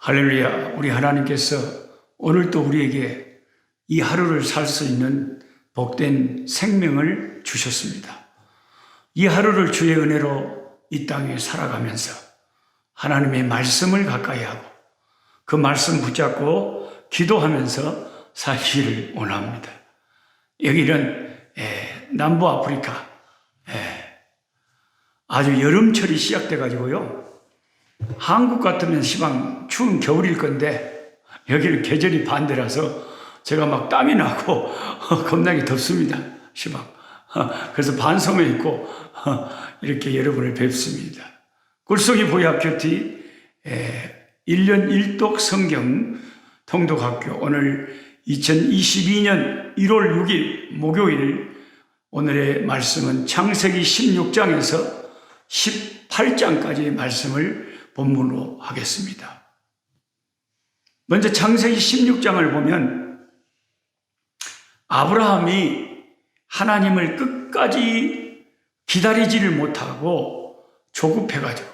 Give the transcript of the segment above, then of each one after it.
할렐루야. 우리 하나님께서 오늘도 우리에게 이 하루를 살 수 있는 복된 생명을 주셨습니다. 이 하루를 주의 은혜로 이 땅에 살아가면서 하나님의 말씀을 가까이 하고 그 말씀 붙잡고 기도하면서 살기를 원합니다. 여기는 남부 아프리카 아주 여름철이 시작돼 가지고요. 한국 같으면 시방 추운 겨울일 건데 여기는 계절이 반대라서 제가 막 땀이 나고 겁나게 덥습니다. 시방. 그래서 반소매 입고 이렇게 여러분을 뵙습니다. 꿀송이 보약교티 1년 1독 성경 통독학교 오늘 2022년 1월 6일 목요일 오늘의 말씀은 창세기 16장에서 18장까지의 말씀을 본문으로 하겠습니다. 먼저 창세기 16장을 보면 아브라함이 하나님을 끝까지 기다리지를 못하고 조급해가지고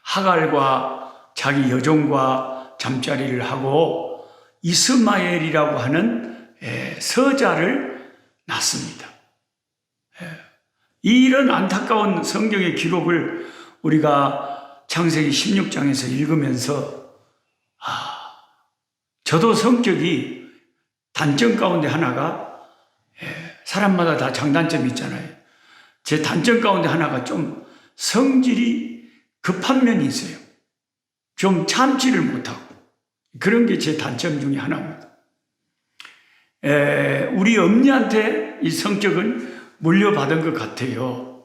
하갈과 자기 여종과 잠자리를 하고 이스마엘이라고 하는 서자를 낳습니다. 이런 안타까운 성경의 기록을 우리가 창세기 16장에서 읽으면서 저도 성격이 단점 가운데 하나가 사람마다 다 장단점이 있잖아요. 제 단점 가운데 하나가 좀 성질이 급한 면이 있어요. 좀 참지를 못하고 그런 게 제 단점 중에 하나입니다. 우리 엄니한테 이 성격은 물려받은 것 같아요.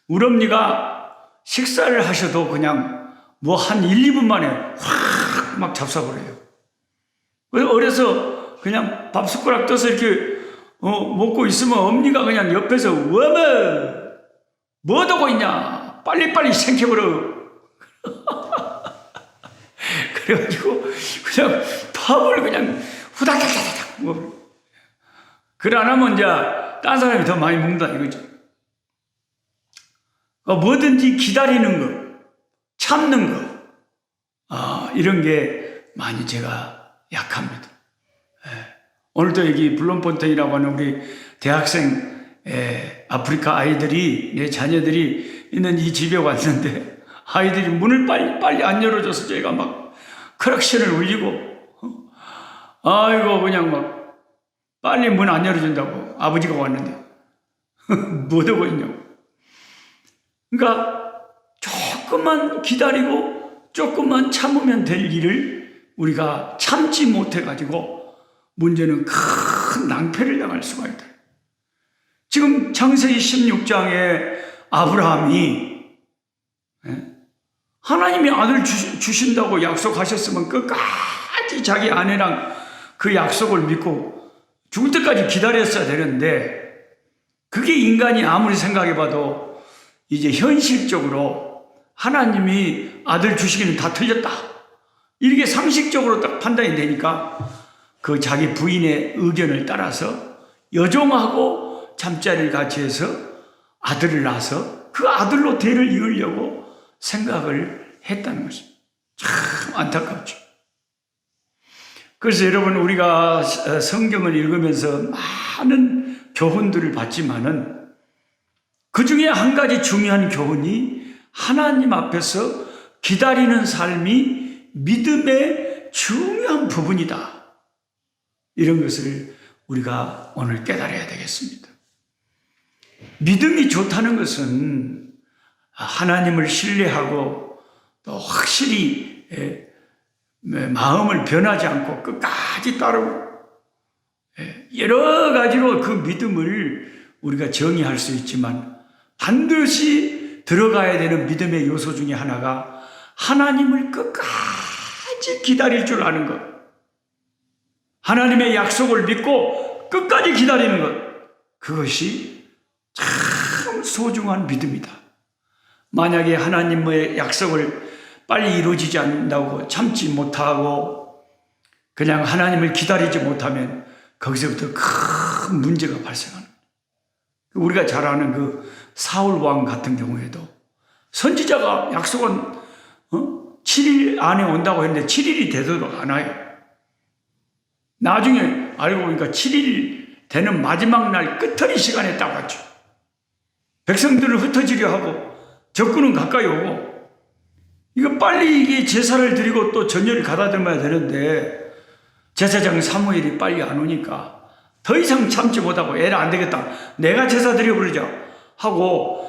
우리 엄니가 식사를 하셔도 그냥 뭐 한 1, 2분 만에 확 막 잡숴버려요. 어려서 그냥 밥 숟가락 떠서 이렇게 먹고 있으면 엄니가 그냥 옆에서 뭐 하고 있냐 빨리빨리 생겨버려. 그래가지고 그냥 밥을 그냥 후닥닥닥닥 먹어. 그래 안 하면 이제 딴 사람이 더 많이 먹는다 이거죠. 뭐든지 기다리는 거, 참는 거, 이런 게 많이 제가 약합니다. 오늘도 여기 블룸폰테인이라고 하는 우리 대학생 아프리카 아이들이 내 자녀들이 있는 이 집에 왔는데 아이들이 문을 빨리 안 열어줘서 제가 막 크락션을 울리고 아이고 그냥 막 빨리 문 안 열어준다고 아버지가 왔는데 뭐 하고 있냐고. 그러니까 조금만 기다리고 조금만 참으면 될 일을 우리가 참지 못해가지고 문제는 큰 낭패를 당할 수가 있다. 지금 창세기 16장에 아브라함이 하나님이 아들 주신다고 약속하셨으면 끝까지 자기 아내랑 그 약속을 믿고 죽을 때까지 기다렸어야 되는데 그게 인간이 아무리 생각해봐도 이제 현실적으로 하나님이 아들 주시기는 다 틀렸다. 이렇게 상식적으로 딱 판단이 되니까 그 자기 부인의 의견을 따라서 여종하고 잠자리를 같이 해서 아들을 낳아서 그 아들로 대를 이으려고 생각을 했다는 것입니다. 참 안타깝죠. 그래서 여러분 우리가 성경을 읽으면서 많은 교훈들을 받지만은 그 중에 한 가지 중요한 교훈이 하나님 앞에서 기다리는 삶이 믿음의 중요한 부분이다. 이런 것을 우리가 오늘 깨달아야 되겠습니다. 믿음이 좋다는 것은 하나님을 신뢰하고 또 확실히 마음을 변하지 않고 끝까지 따르고 여러 가지로 그 믿음을 우리가 정의할 수 있지만 반드시 들어가야 되는 믿음의 요소 중에 하나가 하나님을 끝까지 기다릴 줄 아는 것. 하나님의 약속을 믿고 끝까지 기다리는 것. 그것이 참 소중한 믿음이다. 만약에 하나님의 약속을 빨리 이루어지지 않는다고 참지 못하고 그냥 하나님을 기다리지 못하면 거기서부터 큰 문제가 발생하는 거예요. 우리가 잘 아는 그 사울 왕 같은 경우에도 선지자가 약속한 7일 안에 온다고 했는데 7일이 되도록 안 와요. 나중에 알고 보니까 7일 되는 마지막 날 끝터리 시간에 딱 왔죠. 백성들을 흩어지려 하고 적군은 가까이 오고, 이거 빨리 이게 제사를 드리고 또 전열을 가다듬어야 되는데 제사장 사무엘이 빨리 안 오니까 더 이상 참지 못하고 에라 안 되겠다, 내가 제사 드려버리자 하고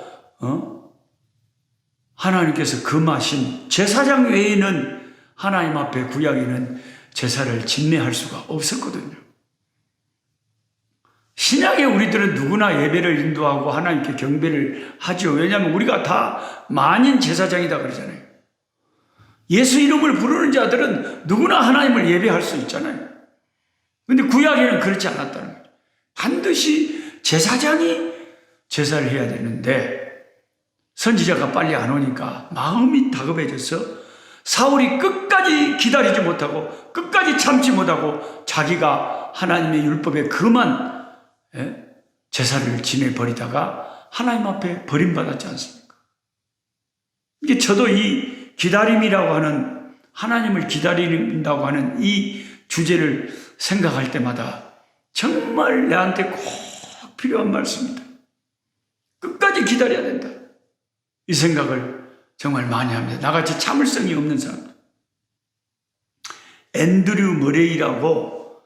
하나님께서 금하신 제사장 외에는 하나님 앞에 구약에는 제사를 진매할 수가 없었거든요. 신약에 우리들은 누구나 예배를 인도하고 하나님께 경배를 하죠. 왜냐하면 우리가 다 만인 제사장이다 그러잖아요. 예수 이름을 부르는 자들은 누구나 하나님을 예배할 수 있잖아요. 그런데 구약에는 그렇지 않았다는 거예요. 반드시 제사장이 제사를 해야 되는데 선지자가 빨리 안 오니까 마음이 다급해져서 사울이 끝까지 기다리지 못하고 끝까지 참지 못하고 자기가 하나님의 율법에 금한 제사를 지내버리다가 하나님 앞에 버림받았지 않습니까? 이게 저도 이 기다림이라고 하는, 하나님을 기다린다고 하는 이 주제를 생각할 때마다 정말 내한테 꼭 필요한 말씀입니다. 끝까지 기다려야 된다. 이 생각을 정말 많이 합니다. 나같이 참을성이 없는 사람. 앤드류 머레이라고,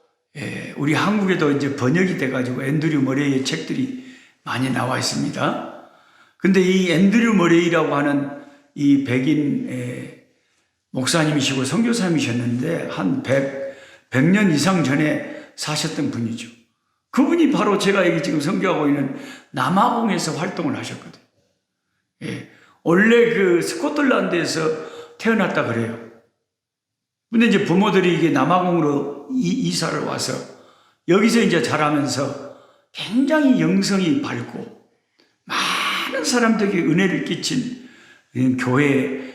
우리 한국에도 이제 번역이 돼가지고 앤드류 머레이의 책들이 많이 나와 있습니다. 근데 이 앤드류 머레이라고 하는 이 백인 목사님이시고 선교사님이셨는데 한 100년 이상 전에 사셨던 분이죠. 그분이 바로 제가 여기 지금 선교하고 있는 남아공에서 활동을 하셨거든요. 원래 그 스코틀랜드에서 태어났다 그래요. 근데 이제 부모들이 이게 남아공으로 이사를 와서 여기서 이제 자라면서 굉장히 영성이 밝고 많은 사람들에게 은혜를 끼친 교회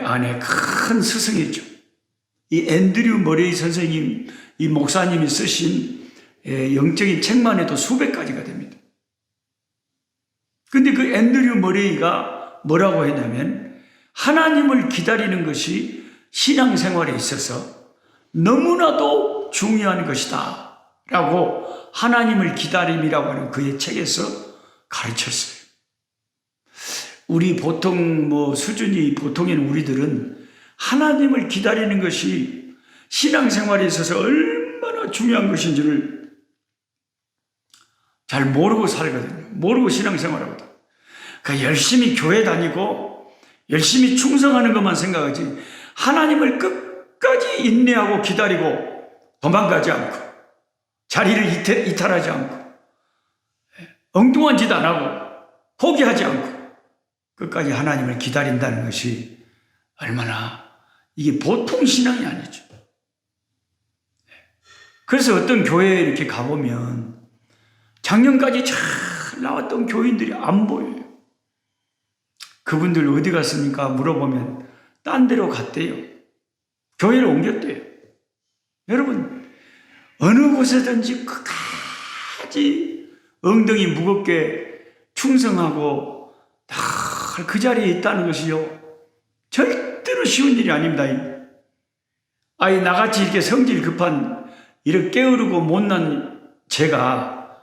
안에 큰 스승이죠. 이 앤드류 머레이 선생님, 이 목사님이 쓰신 영적인 책만 해도 수백 가지가 됩니다. 근데 그 앤드류 머레이가 뭐라고 했냐면, 하나님을 기다리는 것이 신앙생활에 있어서 너무나도 중요한 것이다 라고 하나님을 기다림이라고 하는 그의 책에서 가르쳤어요. 우리 보통 수준이 보통인 우리들은 하나님을 기다리는 것이 신앙생활에 있어서 얼마나 중요한 것인지를 잘 모르고 살거든요. 모르고 신앙생활하거든요. 그러니까 열심히 교회 다니고 열심히 충성하는 것만 생각하지 하나님을 끝까지 인내하고 기다리고 도망가지 않고 자리를 이탈하지 않고 엉뚱한 짓 안 하고 포기하지 않고 끝까지 하나님을 기다린다는 것이 얼마나, 이게 보통 신앙이 아니죠. 그래서 어떤 교회에 이렇게 가보면 작년까지 잘 나왔던 교인들이 안 보여요. 그분들 어디 갔습니까? 물어보면 딴 데로 갔대요. 교회를 옮겼대요. 여러분, 어느 곳에든지 끝까지 엉덩이 무겁게 충성하고 늘 그 자리에 있다는 것이요, 절대로 쉬운 일이 아닙니다. 아이, 나같이 이렇게 성질 급한, 이렇게 게으르고 못난 제가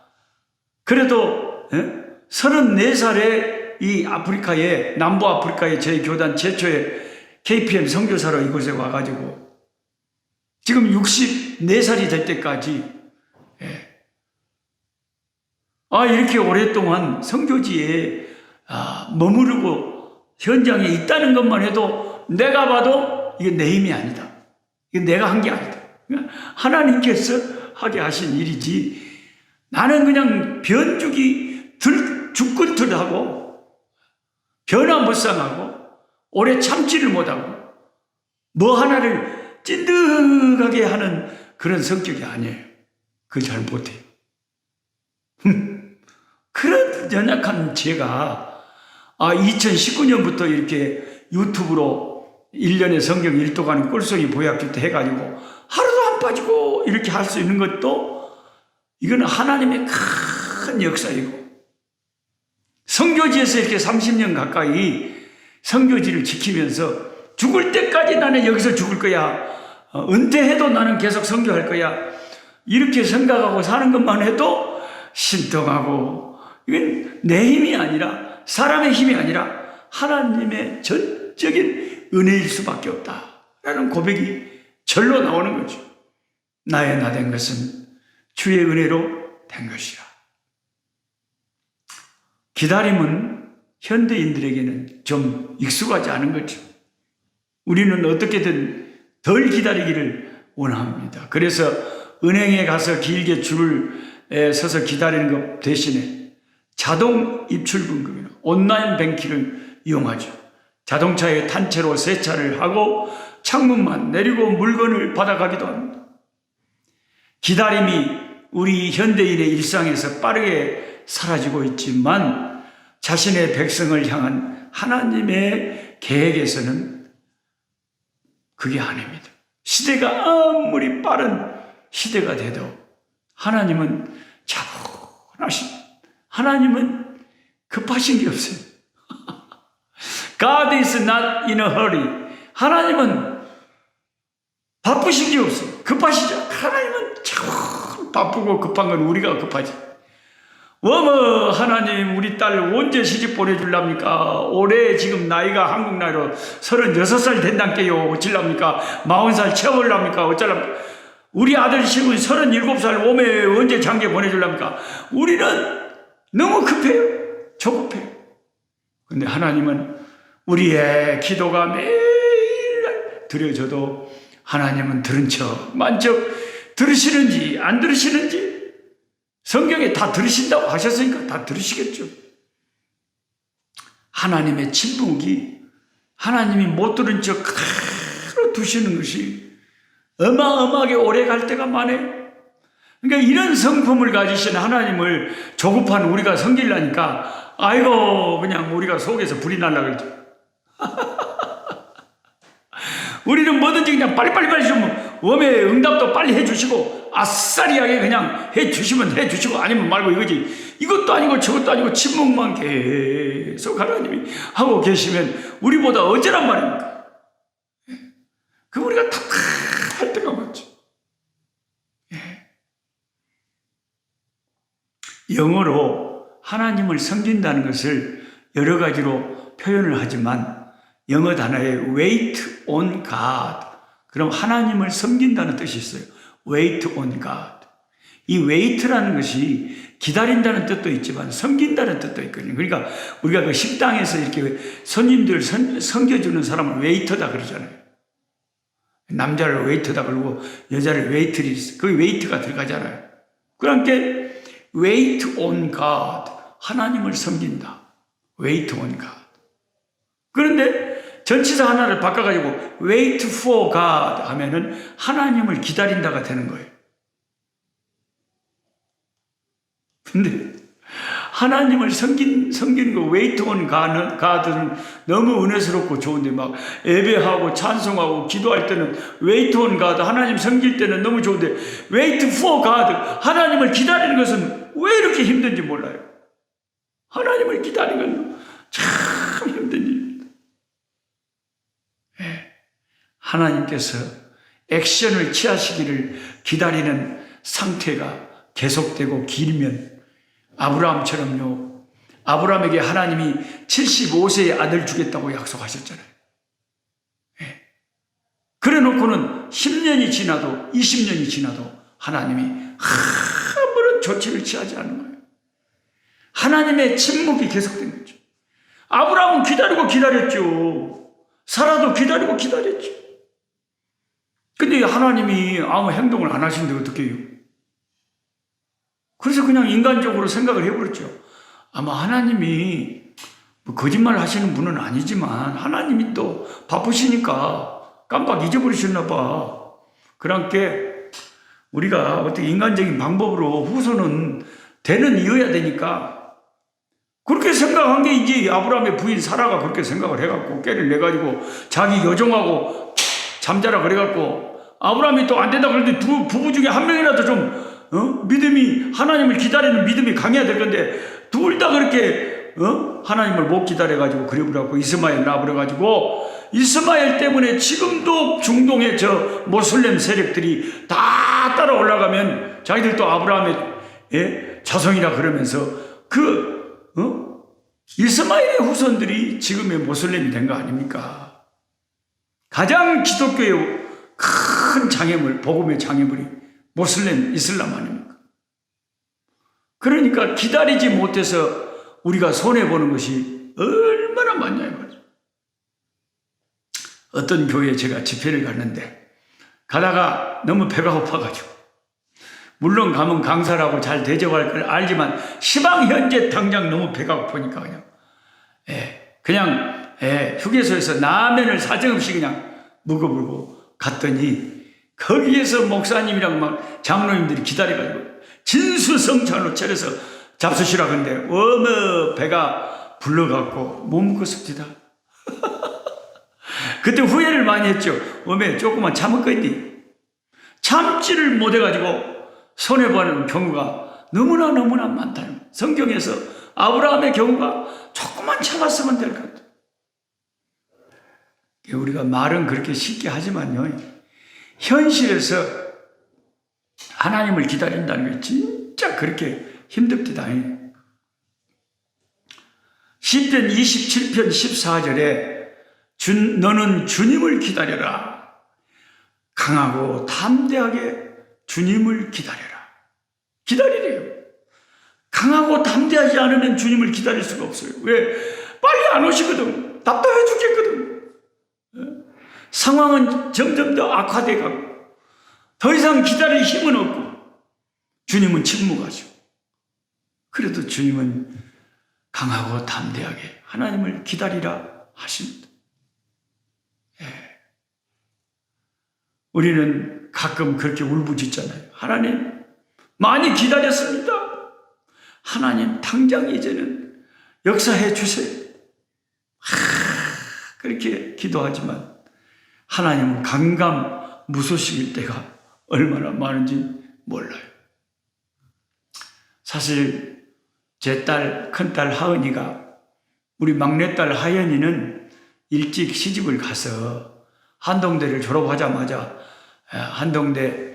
그래도 34살에 이 아프리카에, 남부 아프리카에 저희 교단 최초의 KPM 선교사로 이곳에 와가지고 지금 64살이 될 때까지 이렇게 오랫동안 선교지에 머무르고 현장에 있다는 것만 해도 내가 봐도 이게 내 힘이 아니다. 이게 내가 한 게 아니다. 하나님께서 하게 하신 일이지, 나는 그냥 변죽이 죽근틀하고 변화무쌍하고 오래 참지를 못하고 뭐 하나를 찐득하게 하는 그런 성격이 아니에요. 그걸 잘 못해요. 그런 연약한 제가 2019년부터 이렇게 유튜브로 1년에 성경 1도가는 꿀송이 보약기 때 해가지고 하루도 안 빠지고 이렇게 할 수 있는 것도 이거는 하나님의 큰 역사이고, 선교지에서 이렇게 30년 가까이 선교지를 지키면서 죽을 때까지 나는 여기서 죽을 거야. 은퇴해도 나는 계속 선교할 거야. 이렇게 생각하고 사는 것만 해도 신통하고, 이건 내 힘이 아니라, 사람의 힘이 아니라 하나님의 전적인 은혜일 수밖에 없다라는 고백이 절로 나오는 거죠. 나의 나 된 것은 주의 은혜로 된 것이라. 기다림은 현대인들에게는 좀 익숙하지 않은 거죠. 우리는 어떻게든 덜 기다리기를 원합니다. 그래서 은행에 가서 길게 줄을 서서 기다리는 것 대신에 자동 입출금이나 온라인 뱅킹을 이용하죠. 자동차에 단체로 세차를 하고 창문만 내리고 물건을 받아가기도 합니다. 기다림이 우리 현대인의 일상에서 빠르게 사라지고 있지만 자신의 백성을 향한 하나님의 계획에서는 그게 아닙니다. 시대가 아무리 빠른 시대가 돼도 하나님은 차분하신, 하나님은 급하신 게 없어요. God is not in a hurry. 하나님은 바쁘신 게 없어요. 급하시죠. 하나님은 참 바쁘고 급한 건 우리가 급하지. 어머, 하나님 우리 딸 언제 시집 보내줄랍니까? 올해 지금 나이가 한국 나이로 36살 된단께요. 어찔랍니까? 40살 채울랍니까? 어쩔랍니까? 우리 아들 시군 37살 오메 언제 장계 보내줄랍니까? 우리는 너무 급해요. 조급해요. 근데 하나님은 우리의 기도가 매일 드려져도 하나님은 들은 척 만척 들으시는지 안 들으시는지 성경에 다 들으신다고 하셨으니까 다 들으시겠죠. 하나님의 침묵이 하나님이 못 들은 척 그대로 두시는 것이 어마어마하게 오래 갈 때가 많아요. 그러니까 이런 성품을 가지신 하나님을 조급한 우리가 섬기려니까 아이고 그냥 우리가 속에서 불이 날라 그러죠. 우리는 뭐든지 그냥 빨리빨리 좀 웜에 응답도 빨리 해주시고 아싸리하게 그냥 해주시면 해주시고 아니면 말고 이거지. 이것도 아니고 저것도 아니고 침묵만 계속 하나님이 하고 계시면 우리보다 어쩌란 말입니까? 그 우리가 답답할 때가 많죠. 영어로 하나님을 섬긴다는 것을 여러 가지로 표현을 하지만 영어 단어에 wait on God, 그럼 하나님을 섬긴다는 뜻이 있어요. wait on God. 이 wait라는 것이 기다린다는 뜻도 있지만 섬긴다는 뜻도 있거든요. 그러니까 우리가 그 식당에서 이렇게 손님들 섬겨주는 사람을 웨이터다 그러잖아요. 남자를 웨이터다 그러고 여자를 웨이트리스, 거기 웨이트가 들어가잖아요. 그러니까 wait on God, 하나님을 섬긴다. wait on God. 그런데 전치사 하나를 바꿔가지고 wait for God 하면은 하나님을 기다린다가 되는 거예요. 근데 하나님을 섬기는 거 wait on God는 너무 은혜스럽고 좋은데 막 예배하고 찬송하고 기도할 때는 wait on God, 하나님 섬길 때는 너무 좋은데 wait for God, 하나님을 기다리는 것은 왜 이렇게 힘든지 몰라요. 하나님을 기다리는 건 참 힘든 일입니다. 하나님께서 액션을 취하시기를 기다리는 상태가 계속되고 길면 아브라함처럼요. 아브라함에게 하나님이 75세의 아들 주겠다고 약속하셨잖아요. 그래 놓고는 10년이 지나도 20년이 지나도 하나님이 아무런 조치를 취하지 않은 거예요. 하나님의 침묵이 계속된 거죠. 아브라함은 기다리고 기다렸죠. 사라도 기다리고 기다렸죠. 근데 하나님이 아무 행동을 안 하시는데 어떻게 해요? 그래서 그냥 인간적으로 생각을 해버렸죠. 아마 하나님이 뭐 거짓말 하시는 분은 아니지만 하나님이 또 바쁘시니까 깜빡 잊어버리셨나 봐. 그러니까 우리가 어떻게 인간적인 방법으로 후손은 대는 이어야 되니까 그렇게 생각한 게 이제 아브라함의 부인 사라가 그렇게 생각을 해갖고 깨를 내가지고 자기 여종하고 잠자라 그래갖고 아브라함이 또 안 된다 그러는데 두 부부 중에 한 명이라도 좀 믿음이 하나님을 기다리는 믿음이 강해야 될 건데 둘 다 그렇게 하나님을 못 기다려가지고 그려버려갖고 이스마엘 낳아버려가지고 이스마엘 때문에 지금도 중동의 저 모슬렘 세력들이 다 따라 올라가면 자기들도 아브라함의 자손이라 그러면서 이스마엘의 후손들이 지금의 모슬렘이 된 거 아닙니까? 가장 기독교의 큰 장애물, 복음의 장애물이 모슬렘, 이슬람 아닙니까? 그러니까 기다리지 못해서 우리가 손해보는 것이 얼마나 많냐 이 말이죠. 어떤 교회에 제가 집회를 갔는데 가다가 너무 배가 고파가지고 물론 가면 강사라고 잘 대접할 걸 알지만 시방 현재 당장 너무 배가 고프니까 그냥 휴게소에서 라면을 사정없이 그냥 먹어보고 갔더니 거기에서 목사님이랑 막 장로님들이 기다려가지고 진수성찬으로 차려서 잡수시라 근데 어머 배가 불러갖고 못 먹었습니다. 그때 후회를 많이 했죠. 어메 조금만 참았겠니? 참지를 못해가지고 손해보는 경우가 너무나 많다. 성경에서 아브라함의 경우가 조금만 참았으면 될 것 같아요. 우리가 말은 그렇게 쉽게 하지만요, 현실에서 하나님을 기다린다는 게 진짜 그렇게 힘듭니다. 시편 27편 14절에 너는 주님을 기다려라. 강하고 담대하게 주님을 기다려라. 기다리래요. 강하고 담대하지 않으면 주님을 기다릴 수가 없어요. 왜? 빨리 안 오시거든. 답답해 죽겠거든. 상황은 점점 더 악화돼 가고 더 이상 기다릴 힘은 없고 주님은 침묵하죠. 그래도 주님은 강하고 담대하게 하나님을 기다리라 하십니다. 우리는 가끔 그렇게 울부짖잖아요. 하나님 많이 기다렸습니다. 하나님 당장 이제는 역사해 주세요. 그렇게 기도하지만 하나님은 감감무소식일 때가 얼마나 많은지 몰라요. 사실 제 딸, 큰딸 하은이가 우리 막내딸 하연이는 일찍 시집을 가서 한동대를 졸업하자마자 한동대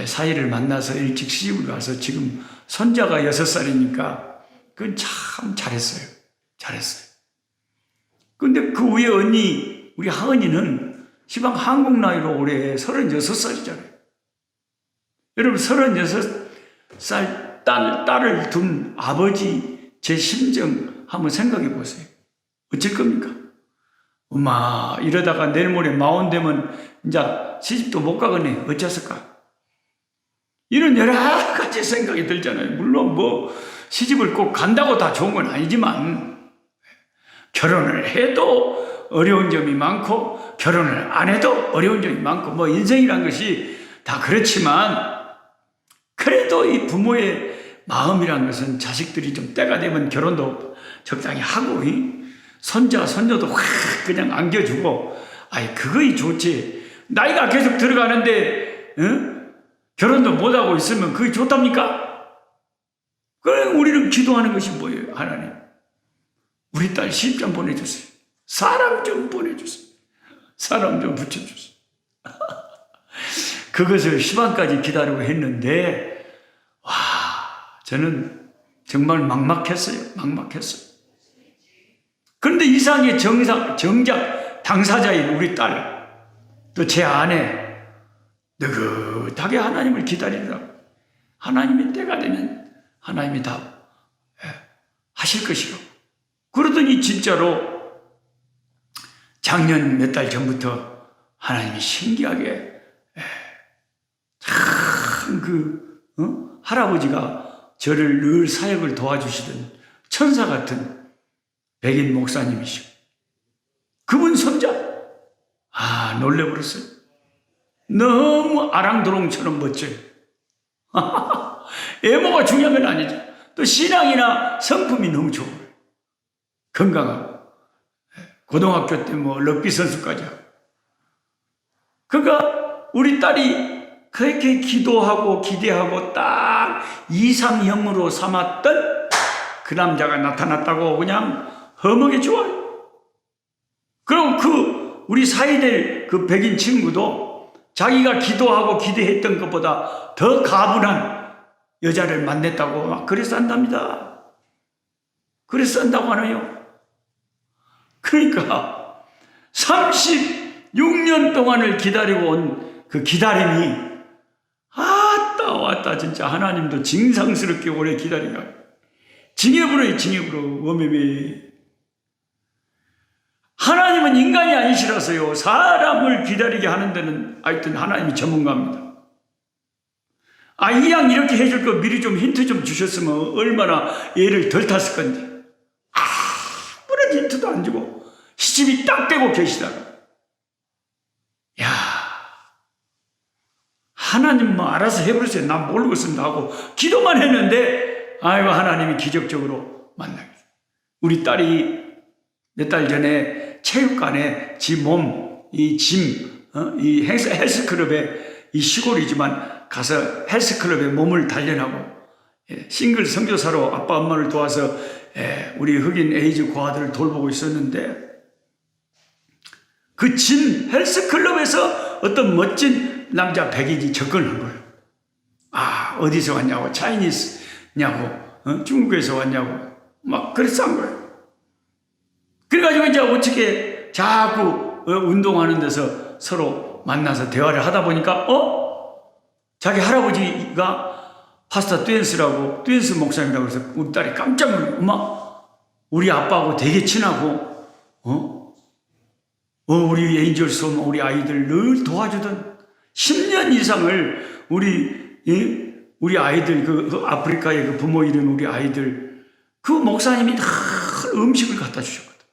사이를 만나서 일찍 시집을 가서 지금 손자가 6살이니까 그건 참 잘했어요. 근데 그 위에 언니, 우리 하은이는 시방 한국 나이로 올해 36살이잖아요. 여러분 36살 딸을 둔 아버지 제 심정 한번 생각해 보세요. 어쩔 겁니까? 엄마 이러다가 내일 모레 마흔 되면 이제 시집도 못 가겠네. 어쩌을까? 이런 여러 가지 생각이 들잖아요. 물론 뭐 시집을 꼭 간다고 다 좋은 건 아니지만 결혼을 해도 어려운 점이 많고 결혼을 안 해도 어려운 점이 많고 뭐 인생이란 것이 다 그렇지만 그래도 이 부모의 마음이란 것은 자식들이 좀 때가 되면 결혼도 적당히 하고 손자 손녀도 확 그냥 안겨주고 그거이 좋지. 나이가 계속 들어가는데 결혼도 못하고 있으면 그게 좋답니까? 그럼 우리는 기도하는 것이 뭐예요? 하나님 우리 딸 시집 좀 보내주세요. 사람 좀 보내주세요. 사람 좀 붙여주세요. 그것을 시간까지 기다리고 했는데 와 저는 정말 막막했어요. 그런데 이상하게 정작 당사자인 우리 딸 또 제 아내 느긋하게 하나님을 기다리더라고. 하나님의 때가 되면 하나님이 다 하실 것이라고. 그러더니 진짜로 작년 몇 달 전부터 하나님이 신기하게 참 할아버지가 저를 늘 사역을 도와주시던 천사 같은 백인 목사님이시고 그분 손자 놀래버렸어요. 너무 아랑도롱처럼 멋져요. 외모가 중요한 건 아니죠. 또 신앙이나 성품이 너무 좋아요. 건강하고 고등학교 때 뭐 럭비 선수까지 하고. 그러니까 우리 딸이 그렇게 기도하고 기대하고 딱 이상형으로 삼았던 그 남자가 나타났다고 그냥 허무게 좋아요. 그럼 우리 사이될 그 백인 친구도 자기가 기도하고 기대했던 것보다 더 가분한 여자를 만났다고 막 그래서 한답니다. 그래서 한다고 하네요. 그러니까 36년 동안을 기다리고 온 그 기다림이 왔다 진짜 하나님도 징상스럽게 오래 기다리가 징해부러요 워매매. 하나님은 인간이 아니시라서요 사람을 기다리게 하는 데는 하여튼 하나님이 전문가입니다. 이 양 이렇게 해줄 거 미리 좀 힌트 좀 주셨으면 얼마나 얘를 덜 탔을 건지. 아무런 힌트도 안 주고 시집이 딱 떼고 계시다가 하나님 뭐 알아서 해버렸어요. 난 모르겠습니다 하고 기도만 했는데 하나님이 기적적으로 만나게. 우리 딸이 몇 달 전에 체육관에 지 몸, 이 헬스클럽에 이 시골이지만 가서 헬스클럽에 몸을 단련하고 싱글 선교사로 아빠 엄마를 도와서 우리 흑인 에이즈 고아들을 돌보고 있었는데 그 진 헬스클럽에서 어떤 멋진 남자 백인이 접근한 거예요. 어디서 왔냐고, 차이니스냐고, 중국에서 왔냐고, 막 그래서 한 거예요. 그래가지고 이제 어떻게 자꾸 운동하는 데서 서로 만나서 대화를 하다 보니까, 자기 할아버지가 파스타 뚜엔스라고, 뚜엔스 목사님이라고 해서 우리 딸이 깜짝 놀라고, 엄마, 우리 아빠하고 되게 친하고, 우리 에인절스 우리 아이들 늘 도와주던 10년 이상을 우리 아이들 그 아프리카의 그 부모 잃은 우리 아이들 그 목사님이 다 음식을 갖다 주셨거든.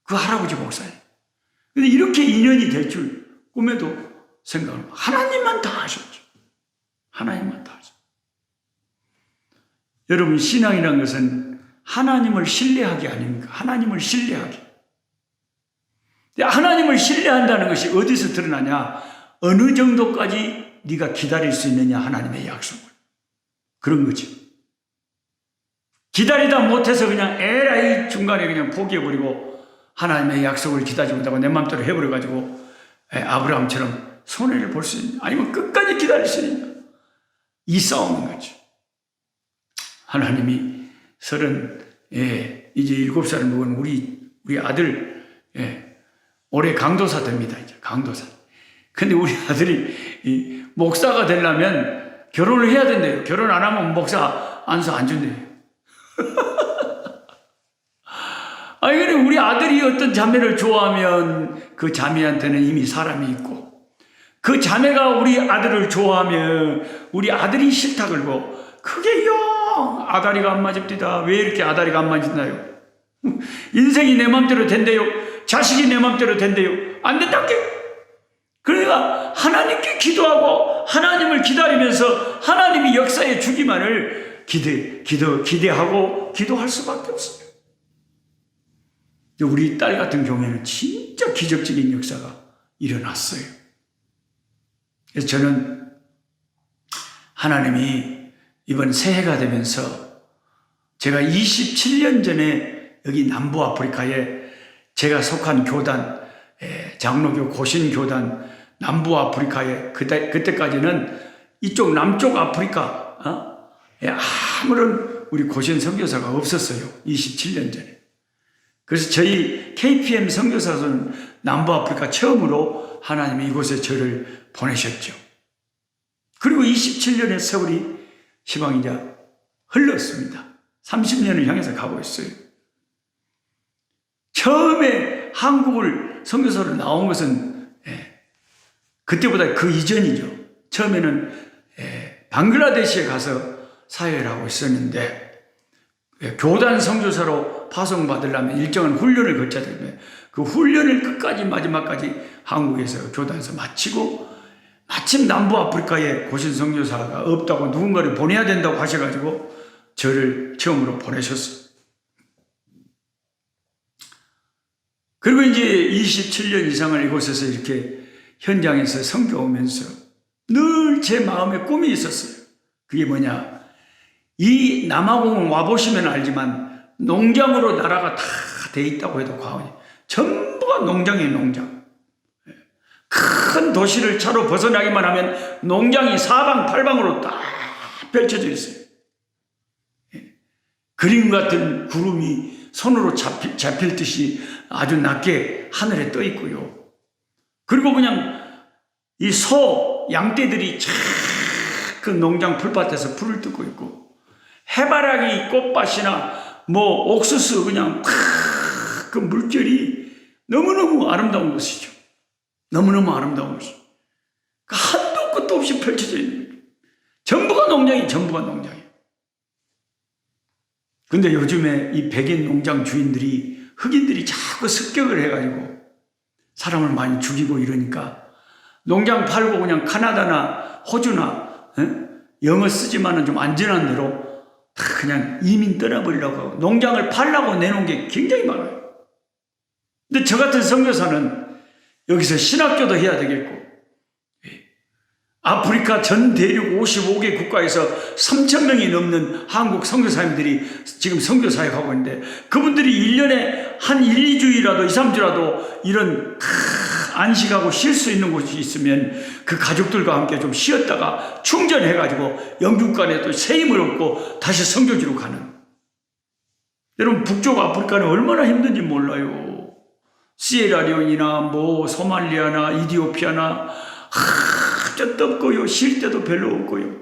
그 할아버지 목사님. 근데 이렇게 인연이 될 줄 꿈에도 생각을 하나님만 다 하셨죠. 하나님만 다 하셨죠. 여러분 신앙이라는 것은 하나님을 신뢰하기 아닙니까? 하나님을 신뢰하기. 하나님을 신뢰한다는 것이 어디서 드러나냐? 어느 정도까지 네가 기다릴 수 있느냐? 하나님의 약속을. 그런 거지. 기다리다 못해서 그냥 에라이 중간에 그냥 포기해버리고 하나님의 약속을 기다리지 못하고 내 마음대로 해버려가지고 아브라함처럼 손해를 볼 수 있냐? 아니면 끝까지 기다릴 수 있냐? 이 싸움인 거지. 하나님이 이제 7살을 먹은 우리 아들 올해 강도사 됩니다. 이제 강도사. 근데 우리 아들이 목사가 되려면 결혼을 해야 된대요. 결혼 안 하면 목사 안서 안 준대요. 그래 우리 아들이 어떤 자매를 좋아하면 그 자매한테는 이미 사람이 있고 그 자매가 우리 아들을 좋아하면 우리 아들이 싫다 그러고 그게요 아다리가 안 맞읍니다. 왜 이렇게 아다리가 안 맞나요? 인생이 내 맘대로 된대요. 자식이 내 맘대로 된대요. 안 된다게. 그러니까 하나님께 기도하고 하나님을 기다리면서 하나님이 역사에 주기만을 기대하고 기도할 수밖에 없어요. 우리 딸 같은 경우에는 진짜 기적적인 역사가 일어났어요. 그래서 저는 하나님이 이번 새해가 되면서 제가 27년 전에 여기 남부 아프리카에 제가 속한 교단, 장로교 고신교단 남부 아프리카에 그때까지는 이쪽 남쪽 아프리카 아무런 우리 고신 선교사가 없었어요. 27년 전에. 그래서 저희 KPM 선교사는 남부 아프리카 처음으로 하나님이 이곳에 저를 보내셨죠. 그리고 27년의 세월이 시방이 이제 흘렀습니다. 30년을 향해서 가고 있어요. 처음에 한국을 선교사로 나온 것은 그때보다 그 이전이죠. 처음에는 방글라데시에 가서 사회를 하고 있었는데 교단 선교사로 파송받으려면 일정한 훈련을 거쳐야 되는데 그 훈련을 끝까지 마지막까지 한국에서 교단에서 마치고 마침 남부 아프리카에 고신 선교사가 없다고 누군가를 보내야 된다고 하셔가지고 저를 처음으로 보내셨어요. 그리고 이제 27년 이상을 이곳에서 이렇게 현장에서 섬겨오면서 늘 제 마음에 꿈이 있었어요. 그게 뭐냐? 이 남아공을 와보시면 알지만 농장으로 나라가 다 돼 있다고 해도 과언이. 전부가 농장이에요, 농장. 큰 도시를 차로 벗어나기만 하면 농장이 사방팔방으로 딱 펼쳐져 있어요. 그림 같은 구름이 손으로 잡힐 듯이 아주 낮게 하늘에 떠 있고요. 그리고 그냥 이 양떼들이 그 농장 풀밭에서 풀을 뜯고 있고, 해바라기 꽃밭이나 옥수수 그냥 그 물결이 너무너무 아름다운 것이죠. 너무너무 아름다운 것이죠. 한도 끝도 없이 펼쳐져 있는 거예요. 전부가 농장이에요. 근데 요즘에 이 백인 농장 주인들이, 흑인들이 자꾸 습격을 해가지고 사람을 많이 죽이고 이러니까 농장 팔고 그냥 카나다나 호주나 영어 쓰지만은 좀 안전한 데로 다 그냥 이민 떠나버리려고 하고 농장을 팔라고 내놓은 게 굉장히 많아요. 근데 저 같은 선교사는 여기서 신학교도 해야 되겠고, 아프리카 전 대륙 55개 국가에서 3,000명이 넘는 한국 선교사님들이 지금 선교 사역하고 있는데, 그분들이 1년에 한 1, 2주일이라도 2, 3주라도 이런 안식하고 쉴 수 있는 곳이 있으면 그 가족들과 함께 좀 쉬었다가 충전해가지고 영국 간에 또 새 힘을 얻고 다시 선교지로 가는. 여러분, 북쪽 아프리카는 얼마나 힘든지 몰라요. 시에라리온이나 소말리아나 이디오피아나 아주 덥고요. 쉴 때도 별로 없고요.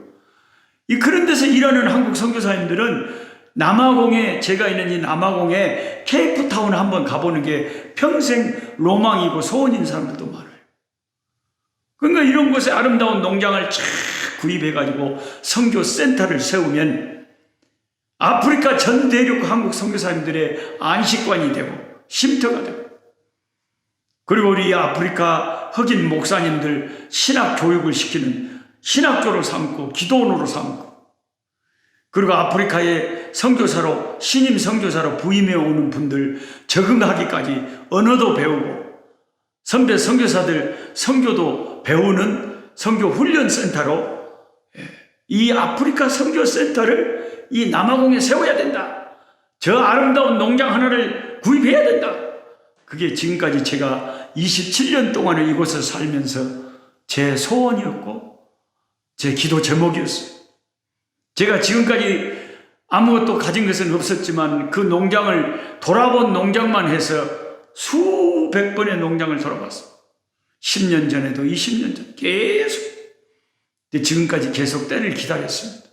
그런 데서 일하는 한국 선교사님들은 남아공에, 제가 있는 이 남아공에 케이프타운 한번 가보는 게 평생 로망이고 소원인 사람들도 많아요. 그러니까 이런 곳에 아름다운 농장을 쫙 구입해가지고 선교센터를 세우면 아프리카 전 대륙 한국 선교사님들의 안식관이 되고 쉼터가 되고, 그리고 우리 아프리카 흑인 목사님들 신학 교육을 시키는 신학교로 삼고 기도원으로 삼고, 그리고 아프리카의 선교사로, 신임 선교사로 부임해 오는 분들 적응하기까지 언어도 배우고 선배 선교사들 선교도 배우는 선교 훈련센터로 이 아프리카 선교센터를 이 남아공에 세워야 된다. 저 아름다운 농장 하나를 구입해야 된다. 그게 지금까지 제가 27년 동안을 이곳에 살면서 제 소원이었고 제 기도 제목이었어요. 제가 지금까지 아무것도 가진 것은 없었지만 그 농장을 돌아본 농장만 해서 수백 번의 농장을 돌아봤어요. 10년 전에도 20년 전 계속. 근데 지금까지 계속 때를 기다렸습니다.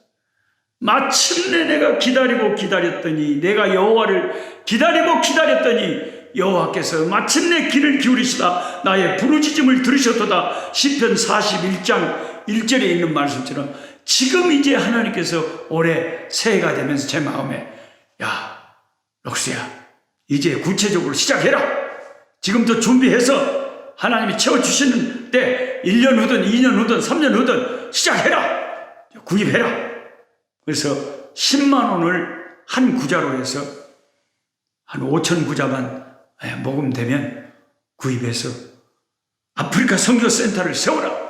마침내 내가 기다렸더니, 내가 여호와를 기다렸더니 여호와께서 마침내 귀를 기울이시다 나의 부르짖음을 들으셨도다. 시편 41장 1절에 있는 말씀처럼 지금 이제 하나님께서 올해 새해가 되면서 제 마음에, 야 록스야, 이제 구체적으로 시작해라. 지금부터 준비해서 하나님이 채워주시는 때 1년 후든 2년 후든 3년 후든 시작해라. 구입해라. 그래서 10만 원을 한 구자로 해서 한 5천 구자만 모금되면 구입해서 아프리카 선교센터를 세워라.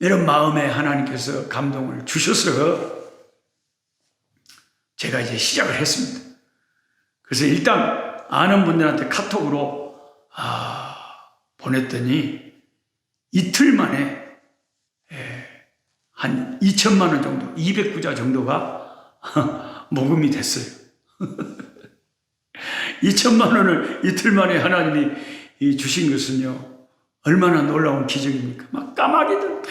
이런 마음에 하나님께서 감동을 주셔서 제가 이제 시작을 했습니다. 그래서 일단 아는 분들한테 카톡으로 보냈더니 이틀 만에 한 2천만 원 정도, 200구자 정도가 모금이 됐어요. 2천만 원을 이틀 만에 하나님이 주신 것은요, 얼마나 놀라운 기적입니까? 막 까마귀들,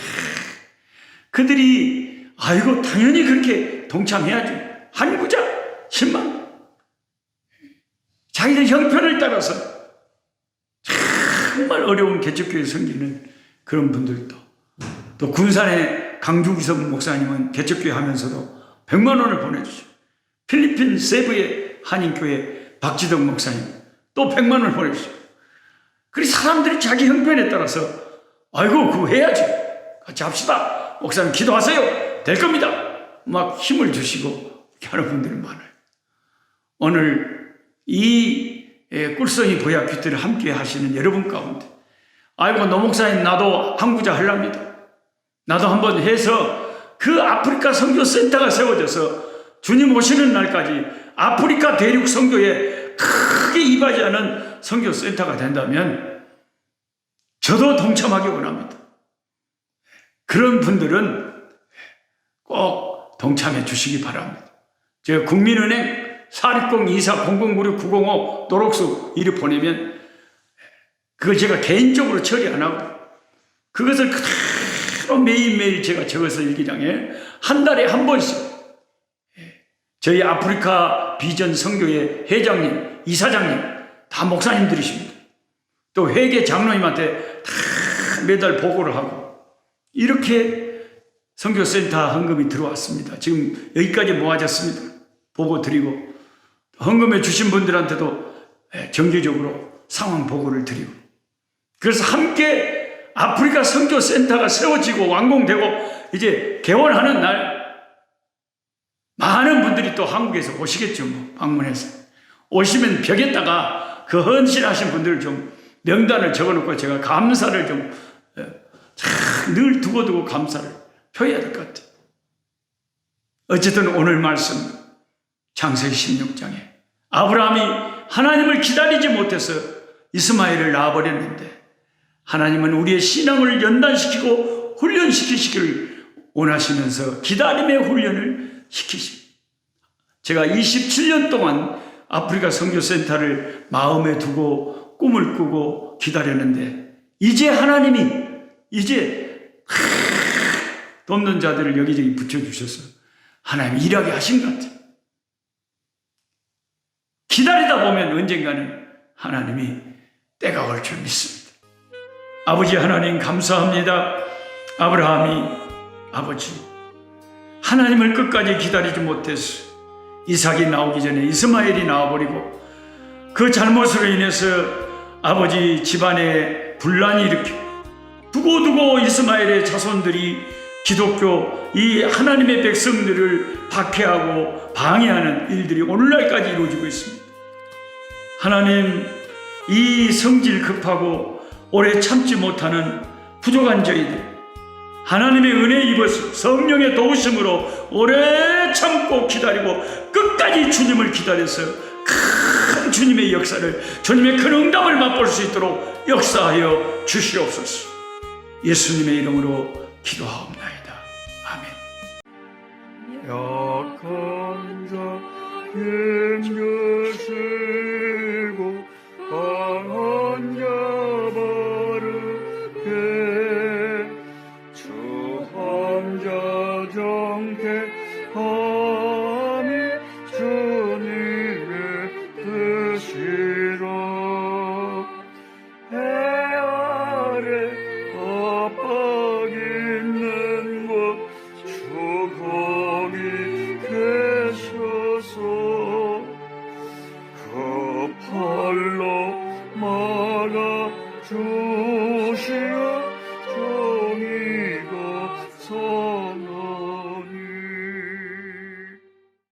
그들이 아이고 당연히 그렇게 동참해야지. 한 구자 10만 원. 자기들 형편을 따라서 정말 어려운 개척교회 섬기는 그런 분들도, 또 군산의 강주기성 목사님은 개척교회 하면서도 100만 원을 보내주죠. 필리핀 세부의 한인교회 박지덕 목사님 또 100만 원을 보내주죠. 그리고 사람들이 자기 형편에 따라서 아이고 그거 해야지, 같이 합시다, 목사님 기도하세요, 될 겁니다, 막 힘을 주시고 이렇게 하는 분들이 많아요. 오늘 이 꿀송이 보약 퀴트를 함께 하시는 여러분 가운데, 아이고 노 목사님 나도 한 구자 하랍니다, 나도 한번 해서 그 아프리카 선교센터가 세워져서 주님 오시는 날까지 아프리카 대륙 선교에 크게 이바지하는 선교센터가 된다면 저도 동참하기 원합니다. 그런 분들은 꼭 동참해 주시기 바랍니다. 제가 국민은행 460-240096-905 노록수 이리 보내면 그걸 제가 개인적으로 처리 안 하고 그것을 그대로 매일매일 제가 적어서 일기장에 한 달에 한 번씩 저희 아프리카 비전 선교회 회장님, 이사장님 다 목사님들이십니다. 또 회계 장로님한테 다 매달 보고를 하고 이렇게 선교센터 헌금이 들어왔습니다. 지금 여기까지 모아졌습니다. 보고 드리고 헌금해 주신 분들한테도 정기적으로 상황 보고를 드리고 그래서 함께 아프리카 선교센터가 세워지고 완공되고 이제 개원하는 날 많은 분들이 또 한국에서 오시겠죠. 방문해서 오시면 벽에다가 그 헌신하신 분들을 좀 명단을 적어놓고 제가 감사를 좀 늘 두고두고 감사를 표해야 될 것 같아요. 어쨌든 오늘 말씀 창세기 16장에 아브라함이 하나님을 기다리지 못해서 이스마엘을 낳아버렸는데 하나님은 우리의 신앙을 연단시키고 훈련시키시기를 원하시면서 기다림의 훈련을 시키십니다. 제가 27년 동안 아프리카 선교센터를 마음에 두고 꿈을 꾸고 기다렸는데 이제 하나님이 돕는 자들을 여기저기 붙여주셔서 하나님이 일하게 하신 것 같아요. 기다리다 보면 언젠가는 하나님이 때가 올 줄 믿습니다. 아버지 하나님 감사합니다. 아브라함이 아버지 하나님을 끝까지 기다리지 못해서 이삭이 나오기 전에 이스마엘이 나와버리고 그 잘못으로 인해서 아버지 집안에 분란이 일으키고 두고두고 이스마엘의 자손들이 기독교 이 하나님의 백성들을 박해하고 방해하는 일들이 오늘날까지 이루어지고 있습니다. 하나님 이 성질 급하고 오래 참지 못하는 부족한 저희들 하나님의 은혜 입어서 성령의 도우심으로 오래 참고 기다리고 끝까지 주님을 기다려서 큰 주님의 역사를 주님의 큰 응답을 맛볼 수 있도록 역사하여 주시옵소서. 예수님의 이름으로 기도하옵나이다. 아멘. 약한 자 힘주시고 강한 자 바르게 주함자 정케함이 주님의 뜻이라. 해 아래 압박 있는 곳 주 거기 계셔서 그 팔로 막아 주